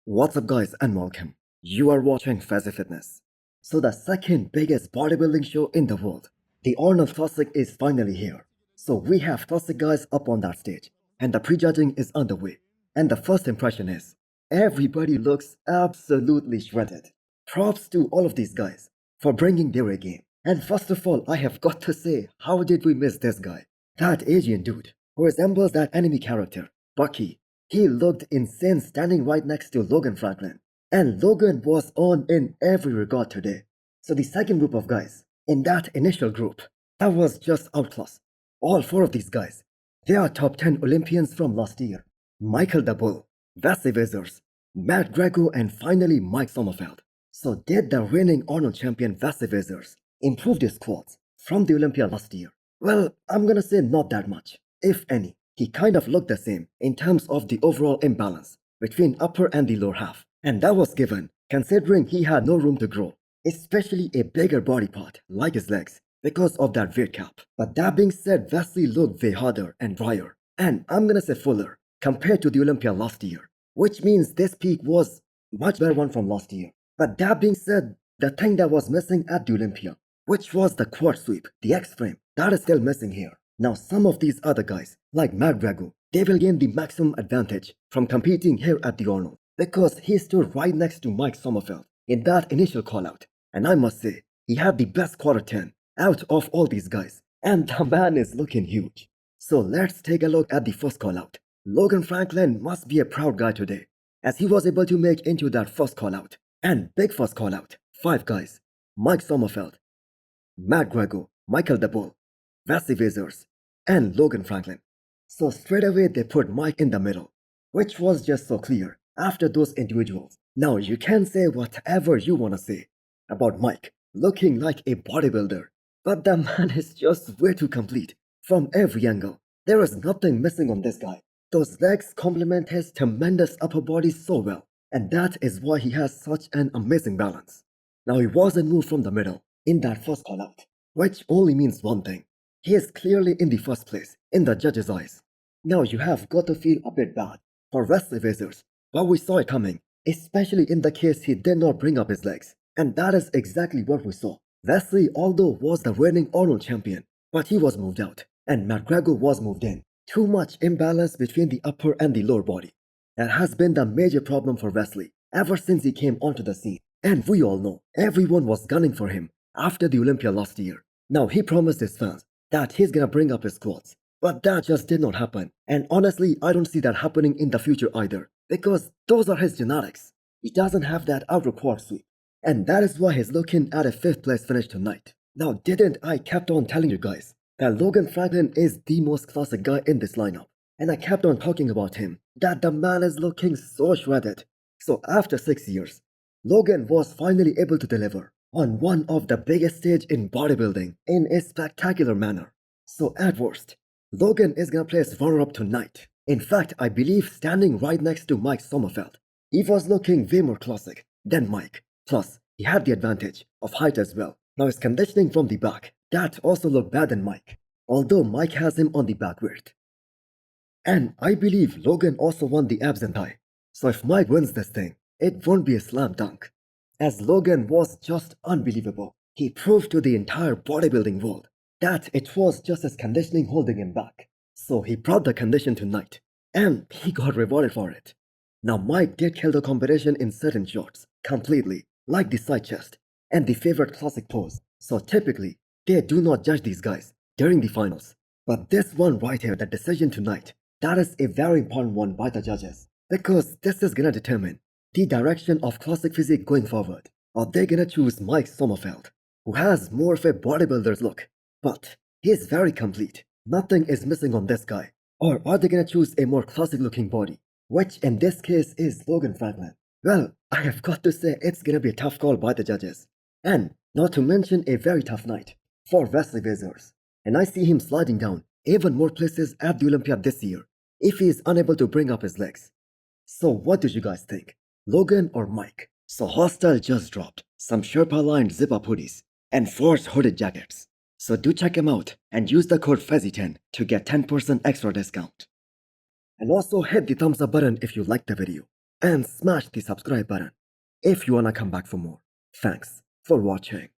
What's up guys and welcome. You are watching Fazi Fitness. So the second biggest bodybuilding show in the world, the Arnold Classic is finally here. So we have classic guys up on that stage and the prejudging is underway. And the first impression is, everybody looks absolutely shredded. Props to all of these guys for bringing their A game. And first of all, I have got to say, how did we miss this guy? That Asian dude who resembles that enemy character, Bucky. He looked insane standing right next to Logan Franklin. And Logan was on in every regard today. So the second group of guys, in that initial group, that was just outclassed. All four of these guys, they are top 10 Olympians from last year. Michael the Bull, Vissers, Matt Grego, and finally Mike Sommerfeld. So did the reigning Arnold champion Vissers improve his quads from the Olympia last year? Well, I'm gonna say not that much, if any. He kind of looked the same in terms of the overall imbalance between upper and the lower half. And that was given considering he had no room to grow, especially a bigger body part like his legs because of that weight cap. But that being said, Wesley looked way harder and drier, and I'm gonna say fuller compared to the Olympia last year, which means this peak was much better one from last year. But that being said, the thing that was missing at the Olympia, which was the quad sweep, the X-frame, that is still missing here. Now some of these other guys, like Matt Grego, they will gain the maximum advantage from competing here at the Arnold because he stood right next to Mike Sommerfeld in that initial call-out. And I must say, he had the best quarter 10 out of all these guys, and the man is looking huge. So let's take a look at the first call-out. Logan Franklin must be a proud guy today, as he was able to make into that first call-out. And big first call-out, 5 guys, Mike Sommerfeld, Matt Grego, Michael the Bull, Vissers, and Logan Franklin. So straight away they put Mike in the middle, which was just so clear after those individuals. Now you can say whatever you wanna say about Mike looking like a bodybuilder, but the man is just way too complete from every angle. There is nothing missing on this guy. Those legs complement his tremendous upper body so well, and that is why he has such an amazing balance. Now he wasn't moved from the middle in that first call out, which only means one thing. He is clearly in the first place in the judges' eyes. Now you have got to feel a bit bad for Wesley Vissers, but we saw it coming, especially in the case he did not bring up his legs. And that is exactly what we saw. Wesley, although was the reigning Arnold champion, but he was moved out, and Matt Grego was moved in. Too much imbalance between the upper and the lower body. That has been the major problem for Wesley ever since he came onto the scene. And we all know, everyone was gunning for him after the Olympia last year. Now he promised his fans that he's gonna bring up his quads. But that just did not happen. And honestly, I don't see that happening in the future either. Because those are his genetics. He doesn't have that outer quad sweep. And that is why he's looking at a 5th place finish tonight. Now didn't I kept on telling you guys that Logan Franklin is the most classic guy in this lineup. And I kept on talking about him, that the man is looking so shredded. So after 6 years, Logan was finally able to deliver on one of the biggest stage in bodybuilding in a spectacular manner. So at worst, Logan is gonna place runner-up tonight. In fact, I believe standing right next to Mike Sommerfeld. He was looking way more classic than Mike. Plus, he had the advantage of height as well. Now his conditioning from the back, that also looked bad than Mike. Although Mike has him on the back weight. And I believe Logan also won the abs and thigh. So if Mike wins this thing, it won't be a slam dunk. As Logan was just unbelievable. He proved to the entire bodybuilding world that it was just his conditioning holding him back. So he brought the condition tonight, and he got rewarded for it. Now Mike did kill the competition in certain shots, completely, like the side chest and the favorite classic pose. So typically, they do not judge these guys during the finals. But this one right here, the decision tonight, that is a very important one by the judges. Because this is gonna determine the direction of classic physique going forward. Are they gonna choose Mike Sommerfeld, who has more of a bodybuilder's look, but he is very complete, nothing is missing on this guy? Or are they gonna choose a more classic looking body, which in this case is Logan Franklin? Well, I have got to say it's gonna be a tough call by the judges. And not to mention a very tough night for Wesley Vissers. And I see him sliding down even more places at the Olympia this year if he is unable to bring up his legs. So what do you guys think? Logan or Mike? So Hosstile just dropped some Sherpa-lined zip-up hoodies and forged hooded jackets. So do check them out and use the code Fazi10 to get 10% extra discount. And also hit the thumbs up button if you liked the video. and smash the subscribe button if you wanna come back for more. Thanks for watching.